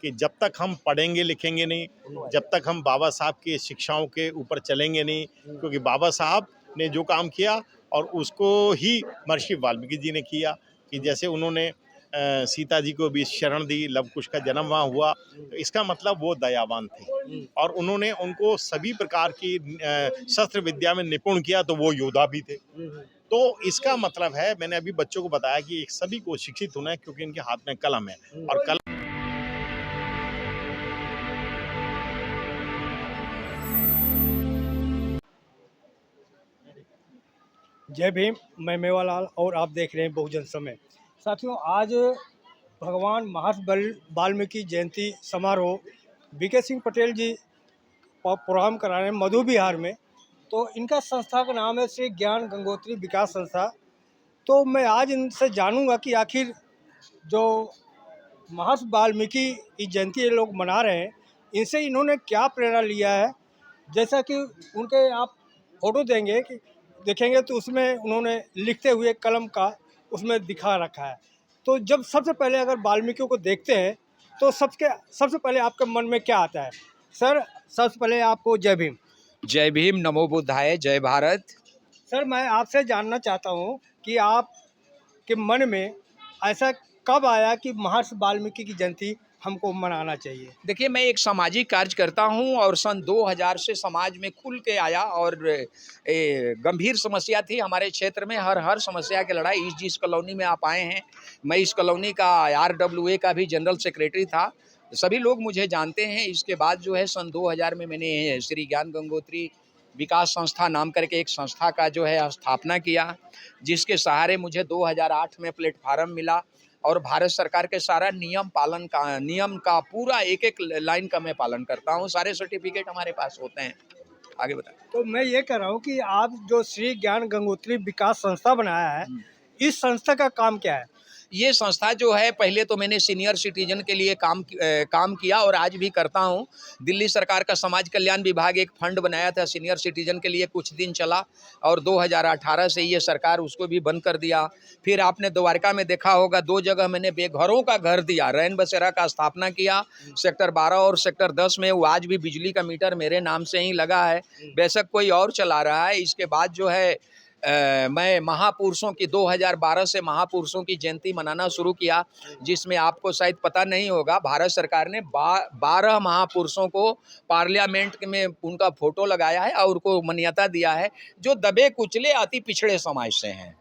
कि जब तक हम पढ़ेंगे लिखेंगे नहीं, जब तक हम बाबा साहब की शिक्षाओं के ऊपर चलेंगे नहीं, क्योंकि बाबा साहब ने जो काम किया और उसको ही महर्षि वाल्मीकि जी ने किया कि जैसे उन्होंने सीता जी को भी शरण दी, लव कुश का जन्म वहाँ हुआ, तो इसका मतलब वो दयावान थे और उन्होंने उनको सभी प्रकार की शस्त्र विद्या में निपुण किया, तो वो योद्धा भी थे। तो इसका मतलब है, मैंने अभी बच्चों को बताया कि सभी को शिक्षित होना है, क्योंकि इनके हाथ में कलम है और कलम। जय भीम। मैं मेवालाल और आप देख रहे हैं बहुजन समय। साथियों, आज भगवान महर्षि वाल्मीकि जयंती समारोह बीके सिंह पटेल जी प्रोग्राम करा रहे हैं मधु विहार में। तो इनका संस्था का नाम है श्री ज्ञान गंगोत्री विकास संस्था। तो मैं आज इनसे जानूंगा कि आखिर जो महर्षि वाल्मीकि की जयंती ये लोग मना रहे हैं, इनसे इन्होंने क्या प्रेरणा लिया है। जैसा कि उनके आप फोटो देखेंगे तो उसमें उन्होंने लिखते हुए कलम का उसमें दिखा रखा है। तो जब सबसे पहले अगर वाल्मीकि को देखते हैं तो सबसे पहले आपके मन में क्या आता है? सर, सबसे पहले आपको जय भीम। जय भीम, नमो बुद्धाय, जय भारत। सर, मैं आपसे जानना चाहता हूँ कि आपके मन में ऐसा कब आया कि महर्षि वाल्मीकि की जयंती हमको मनाना चाहिए? देखिए, मैं एक सामाजिक कार्य करता हूं और सन 2000 से समाज में खुल के आया और गंभीर समस्या थी हमारे क्षेत्र में। हर समस्या की लड़ाई। जिस कॉलोनी में आप आए हैं, मैं इस कॉलोनी का RWA का भी जनरल सेक्रेटरी था। सभी लोग मुझे जानते हैं। इसके बाद जो है सन 2000 में मैंने श्री ज्ञान गंगोत्री विकास संस्था नाम करके एक संस्था का जो है स्थापना किया, जिसके सहारे मुझे 2008 में प्लेटफार्म मिला और भारत सरकार के सारा नियम का पूरा एक एक लाइन का मैं पालन करता हूँ। सारे सर्टिफिकेट हमारे पास होते हैं। आगे बताएं। तो मैं ये कह रहा हूँ कि आप जो श्री ज्ञान गंगोत्री विकास संस्था बनाया है, इस संस्था का काम क्या है? ये संस्था जो है, पहले तो मैंने सीनियर सिटीजन के लिए काम किया और आज भी करता हूँ। दिल्ली सरकार का समाज कल्याण विभाग एक फंड बनाया था सीनियर सिटीजन के लिए, कुछ दिन चला और 2018 से ये सरकार उसको भी बंद कर दिया। फिर आपने द्वारका में देखा होगा, 2 जगह मैंने बेघरों का घर दिया, रैन बसेरा का स्थापना किया, सेक्टर 12 और सेक्टर 10 में। वो आज भी बिजली का मीटर मेरे नाम से ही लगा है, बेशक कोई और चला रहा है। इसके बाद जो है मैं महापुरुषों की 2012 से महापुरुषों की जयंती मनाना शुरू किया, जिसमें आपको शायद पता नहीं होगा, भारत सरकार ने 12 महापुरुषों को पार्लियामेंट में उनका फोटो लगाया है और उनको मान्यता दिया है, जो दबे कुचले अति पिछड़े समाज से हैं।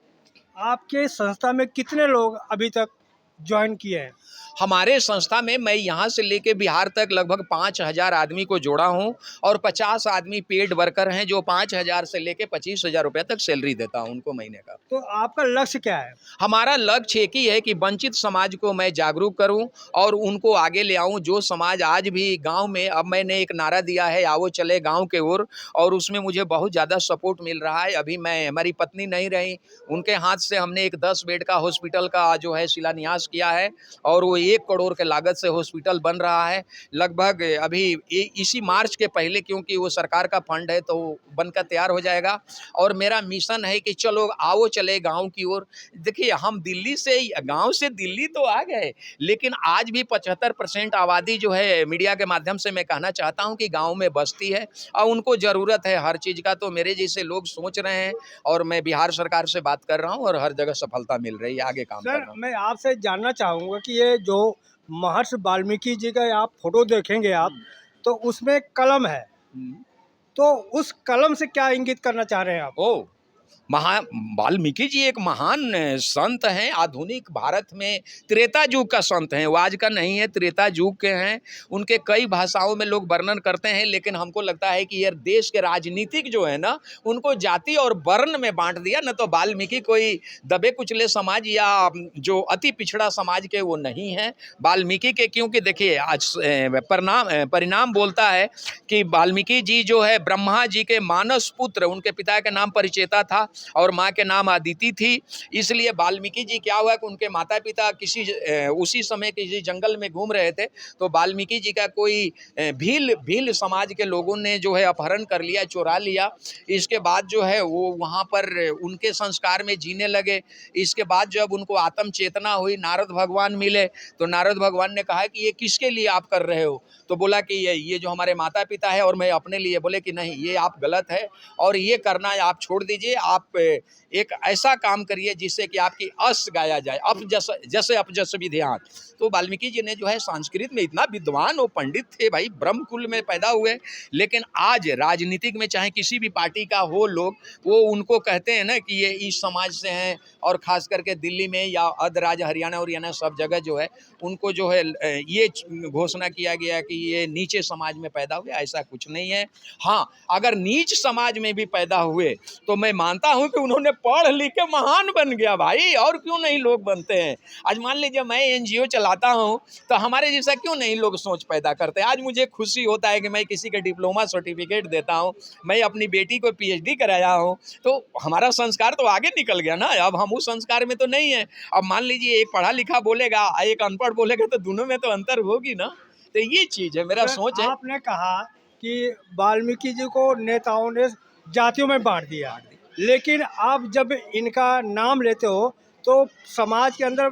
आपके संस्था में कितने लोग अभी तक ज्वाइन किए हैं? हमारे संस्था में मैं यहाँ से लेके बिहार तक लगभग 5000 आदमी को जोड़ा हूँ और 50 आदमी पेड वर्कर हैं, जो 5000 से लेके 25,000 रुपये तक सैलरी देता हूँ उनको महीने का। तो आपका लक्ष्य क्या है? हमारा लक्ष्य एक ही है कि वंचित समाज को मैं जागरूक करूं और उनको आगे ले आऊं। जो समाज आज भी गांव में, अब मैंने एक नारा दिया है, आओ चले गांव के ओर, और उसमें मुझे बहुत ज़्यादा सपोर्ट मिल रहा है। अभी हमारी पत्नी नहीं रही, उनके हाथ से हमने एक 10 बेड का हॉस्पिटल का जो है शिलान्यास किया है और वो 1 करोड़ के लागत से हॉस्पिटल बन रहा है। लगभग अभी इसी मार्च के पहले, क्योंकि वो सरकार का फंड है, तो बनकर तैयार हो जाएगा। और मेरा मिशन है कि चलो आओ चले गाँव की ओर। देखिए, हम दिल्ली से, गांव से दिल्ली तो आ गए, लेकिन आज भी 75% आबादी जो है, मीडिया के माध्यम से मैं कहना चाहता हूं कि गांव में बसती है और उनको जरूरत है हर चीज का। तो मेरे जैसे लोग सोच रहे हैं और मैं बिहार सरकार से बात कर रहा हूं और हर जगह सफलता मिल रही है, आगे काम कर रहा हूं। मैं आपसे जानना चाहूँगा कि ये जो महर्षि वाल्मीकि जी का आप फोटो देखेंगे आप, तो उसमें कलम है, तो उस कलम से क्या इंगित करना चाह रहे हैं आप? वाल्मीकि जी एक महान संत हैं। आधुनिक भारत में त्रेता युग का संत हैं, वो आज का नहीं है, त्रेता युग के हैं। उनके कई भाषाओं में लोग वर्णन करते हैं, लेकिन हमको लगता है कि ये देश के राजनीतिक जो है ना, उनको जाति और वर्ण में बांट दिया। न तो वाल्मीकि कोई दबे कुचले समाज या जो अति पिछड़ा समाज के वो नहीं है। वाल्मीकि के, क्योंकि देखिए आज परिणाम बोलता है कि वाल्मीकि जी जो है ब्रह्मा जी के मानस पुत्र, उनके पिता के नाम परिचेता था था और माँ के नाम अदिति थी। इसलिए वाल्मीकि जी क्या हुआ कि उनके माता पिता उसी समय किसी जंगल में घूम रहे थे, तो वाल्मीकि जी का कोई भील समाज के लोगों ने जो है अपहरण कर लिया, चुरा लिया। इसके बाद जो है वो वहाँ पर उनके संस्कार में जीने लगे। इसके बाद जब उनको आत्म चेतना हुई, नारद भगवान मिले, तो नारद भगवान ने कहा कि ये किसके लिए आप कर रहे हो? तो बोला कि ये जो हमारे माता पिता है और मैं अपने लिए। बोले कि नहीं, ये आप गलत है और ये करना आप छोड़ दीजिए। आप एक ऐसा काम करिए जिससे कि आपकी अस गाया जाए, जैसे अपजस विधियान। तो वाल्मीकि जी ने जो है संस्कृत में इतना विद्वान और पंडित थे भाई, ब्रह्म कुल में पैदा हुए। लेकिन आज राजनीतिक में चाहे किसी भी पार्टी का हो लोग, वो उनको कहते हैं ना कि ये इस समाज से हैं, और खास करके दिल्ली में या अध राज्य हरियाणा सब जगह जो है उनको जो है ये घोषणा किया गया कि ये नीचे समाज में पैदा हुए। ऐसा कुछ नहीं है। हाँ, अगर नीच समाज में भी पैदा हुए तो मैं मानता हूं कि उन्होंने पढ़ लिख के महान बन गया भाई, और क्यों नहीं लोग बनते हैं। आज मान लीजिए मैं एनजीओ चलाता हूं, तो हमारे जैसा क्यों नहीं लोग सोच पैदा करते। आज मुझे खुशी होता है कि मैं किसी के डिप्लोमा सर्टिफिकेट देता हूं, मैं अपनी बेटी को पीएचडी कराया हूं, तो हमारा संस्कार तो आगे निकल गया ना। अब हम उस संस्कार में तो नहीं है। अब मान लीजिए एक पढ़ा लिखा बोलेगा, एक अनपढ़ बोलेगा, तो दोनों में तो अंतर होगी ना। तो ये चीज है, मेरा सोच है। आपने कहा कि वाल्मीकि जी को नेताओं ने जातियों में बांट दिया, लेकिन आप जब इनका नाम लेते हो तो समाज के अंदर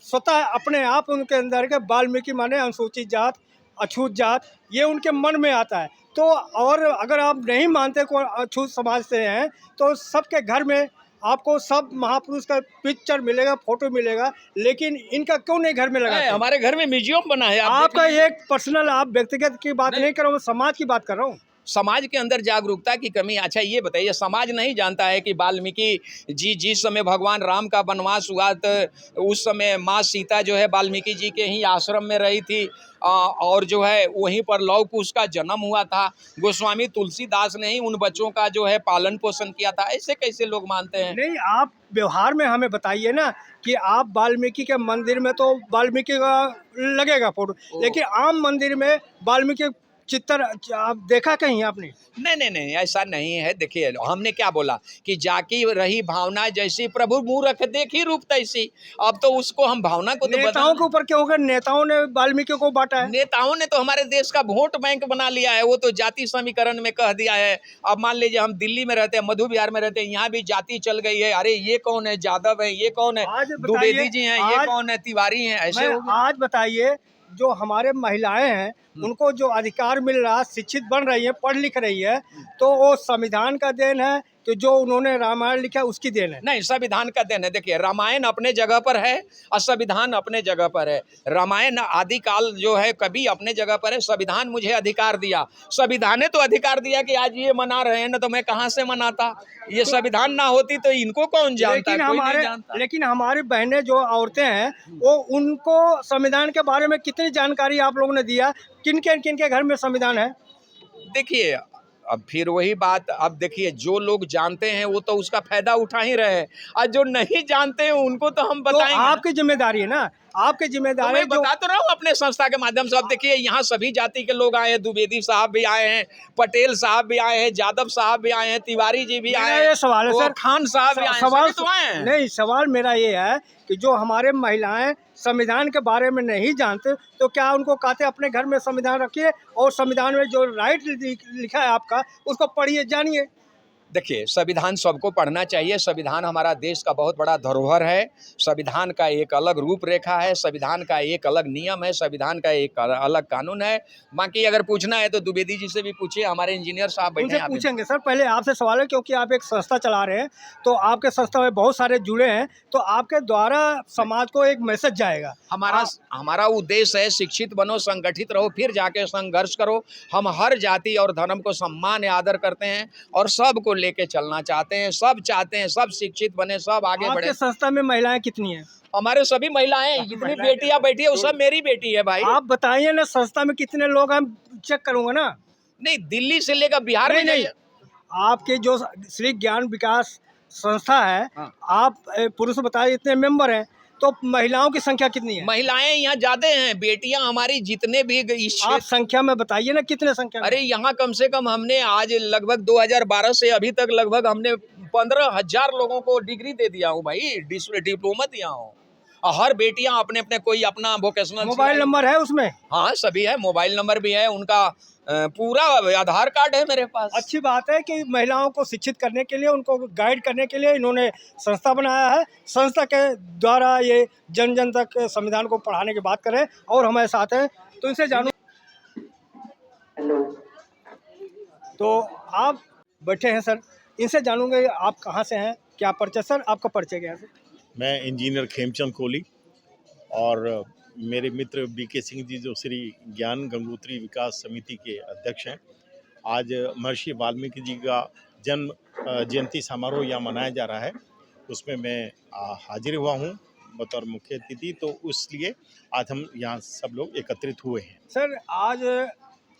स्वतः अपने आप उनके अंदर के वाल्मीकि माने अनुसूचित जात, अछूत जात, ये उनके मन में आता है। तो और अगर आप नहीं मानते को अछूत समाज से हैं, तो सबके घर में आपको सब महापुरुष का पिक्चर मिलेगा, फोटो मिलेगा, लेकिन इनका क्यों नहीं घर में लगा? हमारे घर में म्यूजियम बना है। आपका एक पर्सनल, आप व्यक्तिगत की बात नहीं कर रहा हूँ, समाज की बात कर रहा हूँ। समाज के अंदर जागरूकता की कमी। अच्छा ये बताइए, समाज नहीं जानता है कि वाल्मीकि जी जिस समय भगवान राम का वनवास हुआ तो उस समय माँ सीता जो है वाल्मीकि जी के ही आश्रम में रही थी, और जो है वहीं पर लव कुश का जन्म हुआ था। गोस्वामी तुलसीदास ने ही उन बच्चों का जो है पालन पोषण किया था। ऐसे कैसे लोग मानते हैं? नहीं, आप व्यवहार में हमें बताइए ना कि आप वाल्मीकि के मंदिर में तो वाल्मीकि का लगेगा फोटो, लेकिन आम मंदिर में वाल्मीकि चित्र आप देखा कहीं आपने? नहीं, ऐसा नहीं है। देखिए हमने क्या बोला कि जाकी रही भावना जैसी, प्रभु मूरख देखी रूप तैसी। अब तो उसको हम भावना को तो नेताओं के ऊपर क्या होगा? नेताओं ने वाल्मीकि को बांटा है। नेताओं ने तो हमारे देश का वोट बैंक बना लिया है। वो तो जाति समीकरण में कह दिया है। अब मान लीजिए हम दिल्ली में रहते हैं, मधु विहार में रहते हैं, यहाँ भी जाति चल गई है। अरे ये कौन है? यादव है, ये कौन है? द्विवेदी जी हैं, ये कौन है? तिवारी हैं। ऐसे आज बताइए, जो हमारे महिलाएं हैं उनको जो अधिकार मिल रहा, शिक्षित बन रही है, पढ़ लिख रही है, तो वो संविधान का देन है कि जो उन्होंने रामायण लिखा उसकी देन है? नहीं, संविधान का देन है। देखिए रामायण अपने जगह पर है और संविधान अपने जगह पर है। रामायण आदिकाल जो है कभी अपने जगह पर है। संविधान मुझे अधिकार दिया, संविधान ने तो अधिकार दिया कि आज ये मना रहे हैं ना, तो मैं कहाँ से मनाता। ये संविधान ना होती तो इनको कौन जानता? लेकिन हमारी बहनें जो औरतें हैं, वो उनको संविधान के बारे में कितनी जानकारी आप लोगों ने दिया? किन के घर में संविधान है? देखिए अब फिर वही बात। अब देखिए जो लोग जानते हैं वो तो उसका फायदा उठा ही रहे हैं, और जो नहीं जानते हैं उनको तो हम बताएंगे। तो आपकी जिम्मेदारी है ना, आपकी जिम्मेदारी। तो मैं बता तो रहा हूँ अपने संस्था के माध्यम से। अब देखिए यहाँ सभी जाति के लोग आए हैं, द्विवेदी साहब भी आए हैं, पटेल साहब भी आए हैं, यादव साहब भी आए हैं, तिवारी जी भी आए हैं, सवाल है सर, खान साहब भी आए हैं, सभी तो आए हैं। नहीं, सवाल मेरा ये है कि जो हमारे महिलाएं संविधान के बारे में नहीं जानते, तो क्या उनको कहते अपने घर में संविधान रखिए और संविधान में जो राइट लिखा है आपका उसको पढ़िए, जानिए। देखिए संविधान सबको पढ़ना चाहिए। संविधान हमारा देश का बहुत बड़ा धरोहर है। संविधान का एक अलग रूपरेखा है, संविधान का एक अलग नियम है, संविधान का एक अलग कानून है। बाकी अगर पूछना है तो द्विवेदी जी से भी पूछिए, हमारे इंजीनियर साहब बैठे हैं। पूछेंगे सर, पहले आपसे सवाल है क्योंकि आप एक संस्था चला रहे हैं, तो आपके संस्था में बहुत सारे जुड़े हैं, तो आपके द्वारा समाज को एक मैसेज जाएगा। हमारा उद्देश्य है शिक्षित बनो, संगठित रहो, फिर जाके संघर्ष करो। हम हर जाति और धर्म को सम्मान आदर करते हैं और सबको लेके चलना चाहते हैं। सब चाहते हैं सब शिक्षित बने, सब आगे बढ़े। आपके संस्था में महिलाएं कितनी हैं? हमारे सभी महिलाएं, जितनी बेटियां बैठी है वो सब मेरी बेटी है भाई। आप बताइए ना, संस्था में कितने लोग हैं, चेक करूंगा ना। नहीं, दिल्ली से लेकर बिहार में नहीं, आपके जो श्री ज्ञान विकास संस्था है, आप पुरुष बताइए इतने मेंबर हैं, तो महिलाओं की संख्या कितनी है? महिलाएं यहाँ ज्यादा हैं। बेटियां हमारी जितने भी आप संख्या में बताइए ना, कितने संख्या में? अरे यहाँ कम से कम हमने आज लगभग 2012 से अभी तक लगभग हमने 15,000 लोगों को डिग्री दे दिया हूँ भाई, डिप्लोमा दिया हूँ। और हर बेटियां अपने अपने कोई अपना वोकेशनल मोबाइल नंबर है उसमें? हाँ सभी है, मोबाइल नंबर भी है उनका, पूरा आधार कार्ड है मेरे पास। अच्छी बात है कि महिलाओं को शिक्षित करने के लिए, उनको गाइड करने के लिए इन्होंने संस्था बनाया है। संस्था के द्वारा ये जन जन तक संविधान को पढ़ाने की बात करें और हमारे साथ हैं, तो इनसे जानूं। तो आप बैठे हैं सर, इनसे जानूंगे आप कहाँ से हैं, क्या परिचय सर, आपका परिचय क्या है सर? मैं इंजीनियर खेमचंद कोहली और मेरे मित्र बीके सिंह जी जो श्री ज्ञान गंगोत्री विकास समिति के अध्यक्ष हैं। आज महर्षि वाल्मीकि जी का जन्म जयंती समारोह यहाँ मनाया जा रहा है, उसमें मैं हाजिर हुआ हूँ बतौर मुख्य अतिथि, तो इसलिए आज हम यहाँ सब लोग एकत्रित हुए हैं। सर आज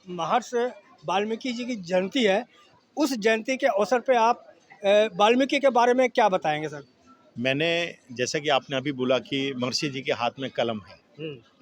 महर्षि वाल्मीकि जी की जयंती है, उस जयंती के अवसर पे आप वाल्मीकि के बारे में क्या बताएंगे सर? मैंने जैसा कि आपने अभी बोला कि महर्षि जी के हाथ में कलम है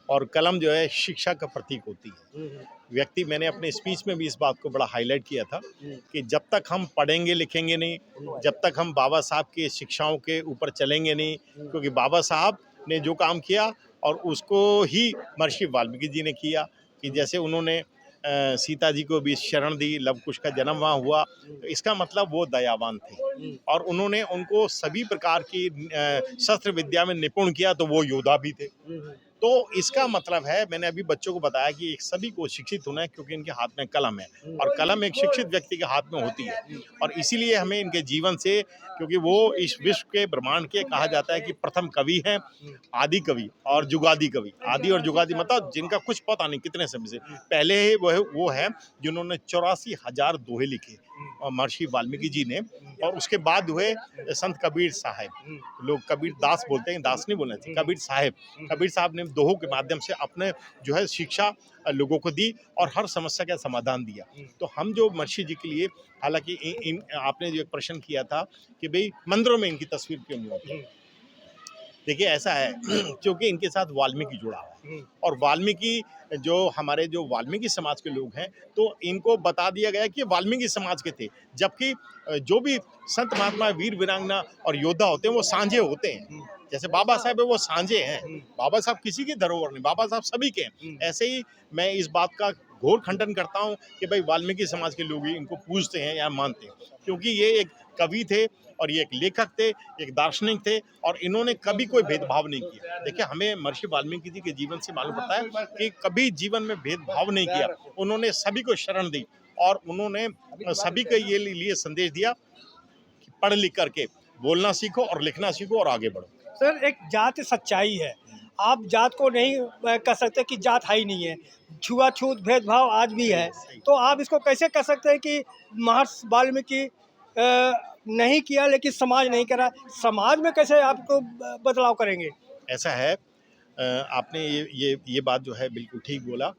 और कलम जो है शिक्षा का प्रतीक होती है। व्यक्ति, मैंने अपने स्पीच में भी इस बात को बड़ा हाईलाइट किया था कि जब तक हम पढ़ेंगे लिखेंगे नहीं, जब तक हम बाबा साहब की शिक्षाओं के ऊपर चलेंगे नहीं, क्योंकि बाबा साहब ने जो काम किया और उसको ही महर्षि वाल्मीकि जी ने किया कि जैसे उन्होंने सीता जी को भी शरण दी, लव कुश का जन्म वहाँ हुआ, तो इसका मतलब वो दयावान थे और उन्होंने उनको सभी प्रकार की शस्त्र विद्या में निपुण किया, तो वो योद्धा भी थे। तो इसका मतलब है, मैंने अभी बच्चों को बताया कि एक सभी को शिक्षित होना है, क्योंकि इनके हाथ में कलम है और कलम एक शिक्षित व्यक्ति के हाथ में होती है और इसीलिए हमें इनके जीवन से, क्योंकि वो इस विश्व के ब्रह्मांड के कहा जाता है कि प्रथम कवि हैं, आदि कवि और जुगादि कवि। आदि और जुगादि मतलब जिनका कुछ पता नहीं कितने समय से पहले ही वो है जिन्होंने 84,000 दोहे लिखे महर्षि वाल्मीकि जी ने, और उसके बाद हुए संत कबीर साहब, लोग कबीर दास बोलते हैं, दास नहीं बोलना चाहिए, कबीर साहब। कबीर साहब ने दोहों के माध्यम से अपने जो है शिक्षा लोगों को दी और हर समस्या का समाधान दिया। तो हम जो महर्षि जी के लिए, हालांकि आपने जो एक प्रश्न किया था कि भाई मंदिरों में इनकी तस्वीर क्यों नहीं होती, देखिए ऐसा है क्योंकि इनके साथ वाल्मीकि जुड़ा हुआ है और वाल्मीकि जो हमारे जो वाल्मीकि समाज के लोग हैं, तो इनको बता दिया गया कि वाल्मीकि समाज के थे, जबकि जो भी संत महात्मा वीर वीरांगना और योद्धा होते हैं वो सांझे होते हैं। जैसे बाबा साहब है वो सांझे हैं, बाबा साहब किसी की धरोहर नहीं, बाबा साहब सभी के हैं। ऐसे ही मैं इस बात का घोर खंडन करता हूँ कि भाई वाल्मीकि समाज के लोग ही इनको पूजते हैं या मानते हैं, क्योंकि ये एक कवि थे और ये एक लेखक थे, एक दार्शनिक थे और इन्होंने कभी कोई भेदभाव नहीं किया। देखिए हमें महर्षि वाल्मीकि जी के जीवन से मालूम पड़ता है कि कभी जीवन में भेदभाव नहीं किया, उन्होंने सभी को शरण दी और उन्होंने सभी को ये लिए संदेश दिया कि पढ़ लिख करके बोलना सीखो और लिखना सीखो और आगे बढ़ो। सर एक जात सच्चाई है, आप जात को नहीं कह सकते कि जात है ही नहीं है, छुआछूत भेदभाव आज भी है, तो आप इसको कैसे कह सकते हैं कि महर्षि वाल्मीकि नहीं किया लेकिन समाज नहीं करा? समाज में कैसे आपको बदलाव करेंगे? ऐसा है, आपने ये बात जो है बिल्कुल ठीक बोला,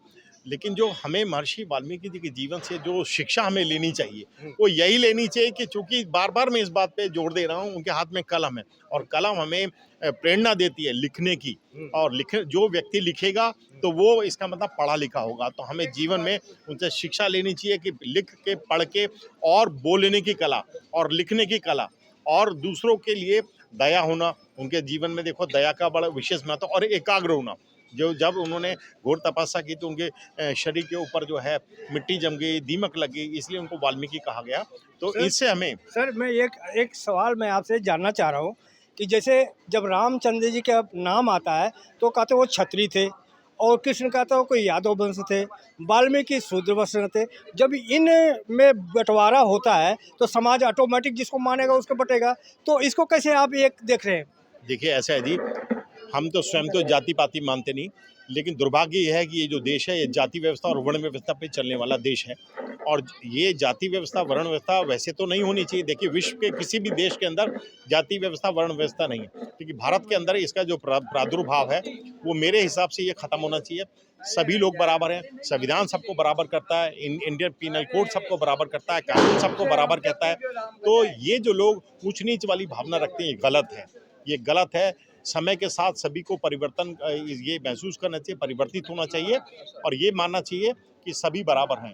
लेकिन जो हमें महर्षि वाल्मीकि जी के जीवन से जो शिक्षा हमें लेनी चाहिए वो यही लेनी चाहिए कि चूंकि बार बार मैं इस बात पे जोर दे रहा हूँ, उनके हाथ में कलम है और कलम हमें प्रेरणा देती है लिखने की, और जो व्यक्ति लिखेगा तो वो इसका मतलब पढ़ा लिखा होगा। तो हमें जीवन में उनसे शिक्षा लेनी चाहिए कि लिख के, पढ़ के और बोलने की कला और लिखने की कला और दूसरों के लिए दया होना, उनके जीवन में देखो दया का बड़ा विशेष महत्व, और एकाग्र होना। जो जब उन्होंने घोर तपस्या की तो उनके शरीर के ऊपर जो है मिट्टी जम गई, दीमक लग गई, इसलिए उनको वाल्मीकि कहा गया। तो इससे हमें सर मैं एक सवाल मैं आपसे जानना चाह रहा हूँ कि जैसे जब रामचंद्र जी का नाम आता है तो कहते वो क्षत्रिय थे और कृष्ण कहते वो कोई यादव वंश थे, वाल्मीकि शूद्र वंश थे। जब इन में बंटवारा होता है तो समाज ऑटोमेटिक जिसको मानेगा उसको बटेगा, तो इसको कैसे आप एक देख रहे हैं? देखिए ऐसा है जी, हम तो स्वयं तो जाति पाति मानते नहीं, लेकिन दुर्भाग्य यह है कि ये जो देश है ये जाति व्यवस्था और वर्ण व्यवस्था पे चलने वाला देश है और ये जाति व्यवस्था वर्ण व्यवस्था वैसे तो नहीं होनी चाहिए। देखिए विश्व के किसी भी देश के अंदर जाति व्यवस्था वर्ण व्यवस्था नहीं है, क्योंकि भारत के अंदर इसका जो प्रादुर्भाव है वो मेरे हिसाब से ये खत्म होना चाहिए। सभी लोग बराबर हैं, संविधान सबको बराबर करता है, इंडियन पीनल कोड सबको बराबर करता है, कानून सबको बराबर कहता है। तो ये जो लोग ऊंच नीच वाली भावना रखते हैं ये गलत है, ये गलत है। समय के साथ सभी को परिवर्तन ये महसूस करना चाहिए, परिवर्तित होना चाहिए और ये मानना चाहिए कि सभी बराबर हैं।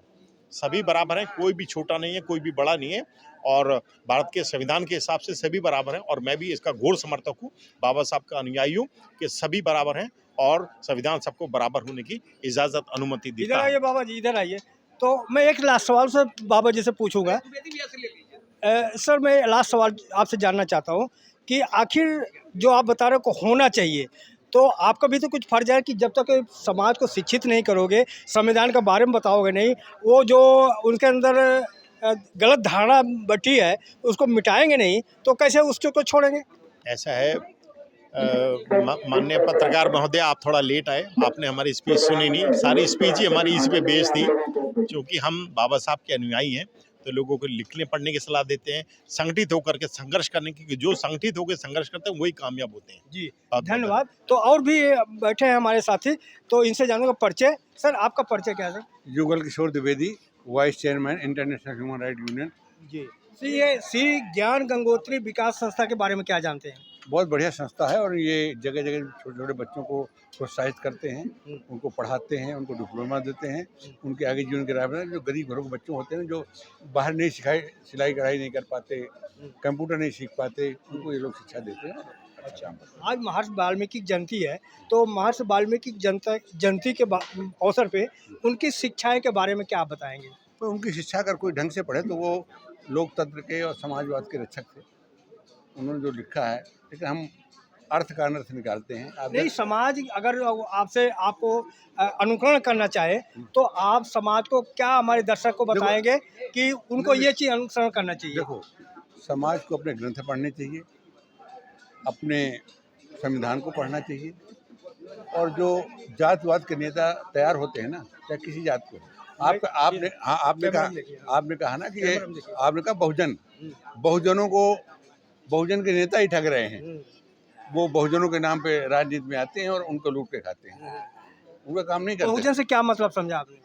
सभी बराबर हैं, कोई भी छोटा नहीं है, कोई भी बड़ा नहीं है, और भारत के संविधान के हिसाब से सभी बराबर हैं। और मैं भी इसका घोर समर्थक हूँ, बाबा साहब का अनुयायी हूँ कि सभी बराबर हैं और संविधान सबको बराबर होने की इजाज़त, अनुमति इधर देता है। आइए बाबा जी, इधर आइए। तो मैं एक लास्ट सवाल से बाबा जी से पूछूंगा। सर, मैं लास्ट सवाल आपसे जानना चाहता हूँ कि आखिर जो आप बता रहे हो को होना चाहिए, तो आपका भी तो कुछ फर्ज है कि जब तक समाज को शिक्षित नहीं करोगे, संविधान के बारे में बताओगे नहीं, वो जो उनके अंदर गलत धारणा बटी है उसको मिटाएंगे नहीं, तो कैसे उसको छोड़ेंगे? ऐसा है, माननीय पत्रकार महोदय, आप थोड़ा लेट आए, आपने हमारी स्पीच सुनी नहीं। सारी स्पीच ही हमारी इस पे बेस्ड थी, क्योंकि हम बाबा साहब के अनुयायी हैं, तो लोगों को लिखने पढ़ने की सलाह देते हैं, संगठित होकर के संघर्ष करने की, जो संगठित होकर संघर्ष करते हैं वही कामयाब होते हैं। जी, बहुत-बहुत धन्यवाद। तो और भी बैठे हैं हमारे साथी, तो इनसे जानूंगा परिचय। सर, आपका परिचय क्या है sir? Yugal Kishore Dwivedi, vice chairman International Human Right Union. जी, ये श्री ज्ञान गंगोत्री विकास संस्था के बारे में क्या जानते हैं? बहुत बढ़िया संस्था है और ये जगह जगह छोटे छोटे बच्चों को प्रोत्साहित करते हैं, उनको पढ़ाते हैं, उनको डिप्लोमा देते हैं, उनके आगे जीवन के राह में जो गरीब घरों के बच्चे होते हैं, जो बाहर नहीं सिलाई कढ़ाई नहीं कर पाते, कंप्यूटर नहीं सीख पाते, उनको ये लोग शिक्षा देते हैं। अच्छा, आज महर्षि वाल्मीकि जयंती है, तो महर्षि वाल्मीकि जयंती के अवसर पे उनकी शिक्षाएं के बारे में क्या आप बताएंगे? तो उनकी शिक्षा अगर कोई ढंग से पढ़े तो वो लोकतंत्र के और समाजवाद के रक्षक थे। उन्होंने जो लिखा है, लेकिन हम अर्थ का अनर्थ निकालते हैं। आप नहीं, समाज अगर आपसे आपको अनुकरण करना चाहे, तो आप समाज को क्या, हमारे दर्शक को बताएंगे कि उनको ये चीज़ अनुसरण करना चाहिए? देखो, समाज को अपने ग्रंथ पढ़ने चाहिए, अपने संविधान को पढ़ना चाहिए, और जो जातवाद के नेता तैयार होते हैं ना, चाहे किसी जात को, आपने कहा ना कि आपने कहा बहुजन के नेता ही ठग रहे हैं। वो बहुजनों के नाम पे राजनीति में आते हैं और उनको लूट के खाते हैं, उनका काम नहीं करते। बहुजन से क्या मतलब समझा आपने?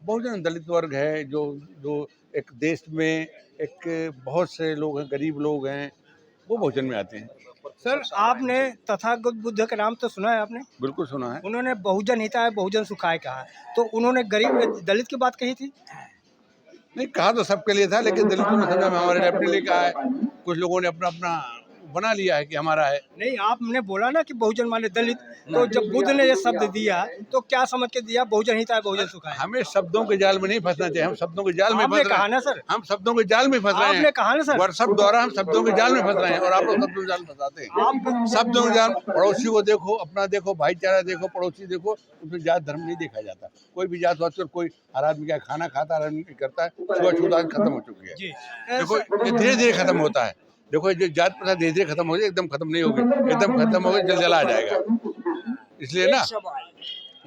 बहुजन दलित वर्ग है, जो एक देश में एक बहुत से लोग हैं, गरीब लोग हैं, वो बहुजन में आते हैं। सर, आपने तथागत बुद्ध का नाम तो सुना है आपने? बिल्कुल सुना है। उन्होंने बहुजन हिताय बहुजन सुखाय कहा, तो उन्होंने गरीब दलित की बात कही थी? नहीं, कहा तो सबके लिए था, लेकिन दलितों ने समझा हमारे लिए अपने लिए कहा है। कुछ लोगों ने अपना अपना बना लिया है कि हमारा है। नहीं, आपने बोला ना कि बहुजन माने दलित, तो जब बुद्ध ने ये शब्द दिया तो क्या समझ के दिया? बहुजन हिताय बहुजन सुखाय। हमें शब्दों के जाल में नहीं फंसना चाहिए, हम शब्दों के जाल में आपने फंस रहे कहा हैं। ना सर, हम शब्दों के जाल में फंस रहे हैं। आपने कहा ना सर, वर्षों द्वारा हम शब्दों के जाल में फंस रहे हैं और आप लोग शब्दों के जाल में फंसाते हैं। आप शब्दों के जाल, पड़ोसी को देखो, अपना देखो, भाईचारा देखो, पड़ोसी देखो, उसमें जात धर्म नहीं देखा जाता। कोई भी जात वात, कोई हर आदमी क्या खाना खाता, हर आदमी करता है, छुआछूत आज खत्म हो चुकी है। जी, देखो, ये धीरे धीरे खत्म होता है। देखो, जो जात प्रथा धीरे धीरे खत्म हो जाए, एकदम खत्म नहीं होगी, एकदम खत्म होगी जल आ जाएगा। इसलिए ना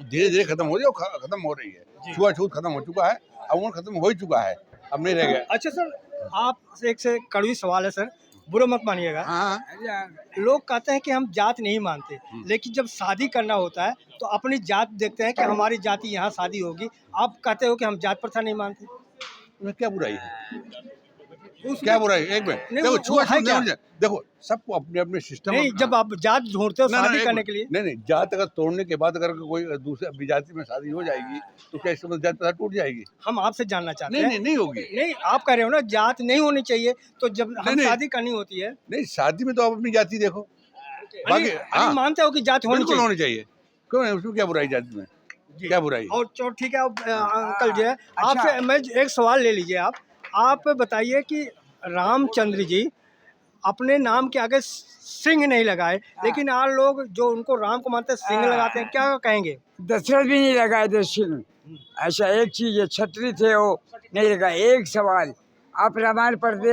धीरे धीरे खत्म हो जाए, खत्म हो रही है। छुआछूत खत्म हो चुका है, अमूल खत्म हो ही चुका है, अब नहीं रह गया। अच्छा सर, आप एक से कड़वी सवाल है सर, बुरा मत मानिएगा। हाँ, लोग कहते हैं कि हम जात नहीं मानते, लेकिन जब शादी करना होता है तो अपनी जात देखते हैं कि हमारी जाति यहाँ शादी होगी। आप कहते हो कि हम जात प्रथा नहीं मानते, उसमें क्या बुराई है? क्या बुराई? एक मिनट, देखो, छुआछूत नहीं, देखो सबको अपने अपने सिस्टम। नहीं, जब आप जात ढूंढते हो शादी करने के लिए। नहीं, जात अगर तोड़ने के बाद अगर कोई दूसरे विजाति में शादी हो जाएगी तो क्या इससे जात प्रथा टूट जाएगी? हम आपसे जानना चाहते हैं। नहीं होगी। नहीं, आप कह रहे हो ना जात नहीं होनी चाहिए, तो जब हम शादी करनी होती है। नहीं, शादी में तो आप अपनी जाति देखो, बाकी मानते हो कि जात होनी चाहिए। क्यों नहीं, उसमें क्या बुराई जाति में? क्या बुराई? और चलो ठीक है, अंकल जी, आपसे मैं एक सवाल ले लीजिए। आप बताइए कि रामचंद्र जी अपने नाम के आगे सिंह नहीं लगाए, लेकिन आज लोग जो उनको राम को मानते हैं सिंह लगाते हैं, क्या कहेंगे? दशरथ भी नहीं लगाए थे सिंह। ऐसा एक चीज है, छत्री थे वो नहीं लगाए। एक सवाल, आप रामायण पढ़ते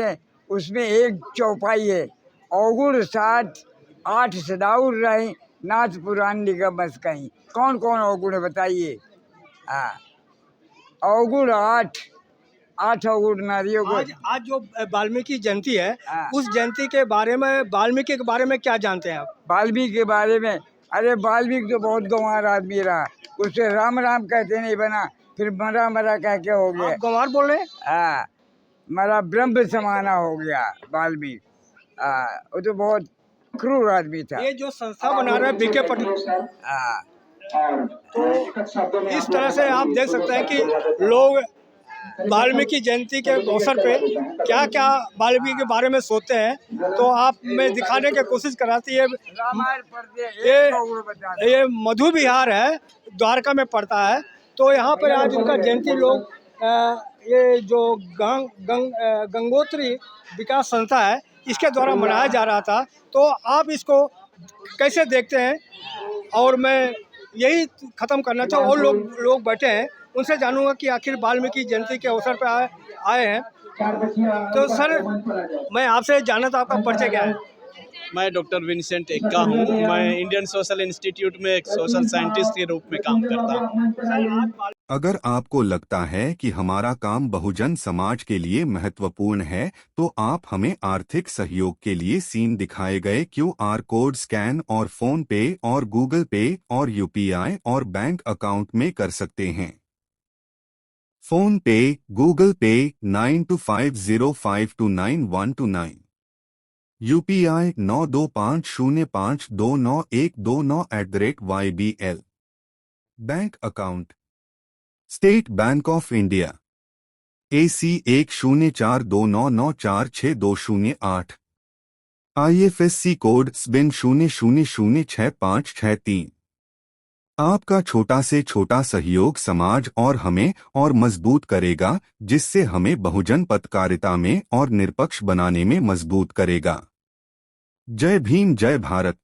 हैं, उसमें एक चौपाई है, अवगुण 60 8 सदाउर रहे, नाथ पुराण निगम बस कहीं। कौन कौन अवगुण है बताइए? अवगुण 8 अवगुण नारियों को। आज जो वाल्मीकि जयंती है, उस जयंती के बारे में, वाल्मीकि के बारे में क्या जानते हैं आप? वाल्मीकि के बारे में, अरे वाल्मीकि तो बहुत गंवार आदमी रहा, उसे राम राम कहते नहीं बना, फिर मरा मरा कह के हो गया। आप गंवार बोल रहे हैं? मरा ब्रह्म समाना हो गया वाल्मीकि। वो तो बहुत क्रूर आदमी था। ये जो संस्था बना रहा है बीके पटेल, तो इस तरह से आप देख सकते हैं कि लोग वाल्मीकि जयंती के अवसर पे क्या क्या वाल्मीकि के बारे में सोचते हैं। तो आप मैं दिखाने की कोशिश कराती है। रामायण पढ़ते हैं, ये एक और बताते हैं। ये मधु विहार है, द्वारका में पड़ता है। तो यहाँ पर आज उनका जयंती लोग ये जो गंगोत्री विकास संस्था है इसके द्वारा मनाया जा रहा था। तो आप इसको कैसे देखते हैं? और मैं यही ख़त्म करना चाहूँ, और लोग बैठे हैं उनसे जानूंगा कि आखिर वाल्मीकि जयंती के अवसर पर आए हैं। तो सर मैं आपसे जानना था आपका परिचय क्या है? मैं डॉक्टर विंसेंट एक्का हूँ। मैं इंडियन सोशल इंस्टीट्यूट में एक सोशल साइंटिस्ट के रूप में काम करता हूँ। अगर आपको लगता है कि हमारा काम बहुजन समाज के लिए महत्वपूर्ण है तो आप हमें आर्थिक सहयोग के लिए सीन दिखाए गए QR कोड स्कैन और फोन पे और गूगल पे और UPI और बैंक अकाउंट में कर सकते हैं। फोन पे, गूगल पे 9250529129, UPI 9250529129@YBL। Bank account state bank of India AC 1042994628, IFSC code SBIN 00066563। आपका छोटा से छोटा सहयोग समाज और हमें और मजबूत करेगा, जिससे हमें बहुजन पत्रकारिता में और निष्पक्ष बनाने में मजबूत करेगा। जय भीम, जय भारत।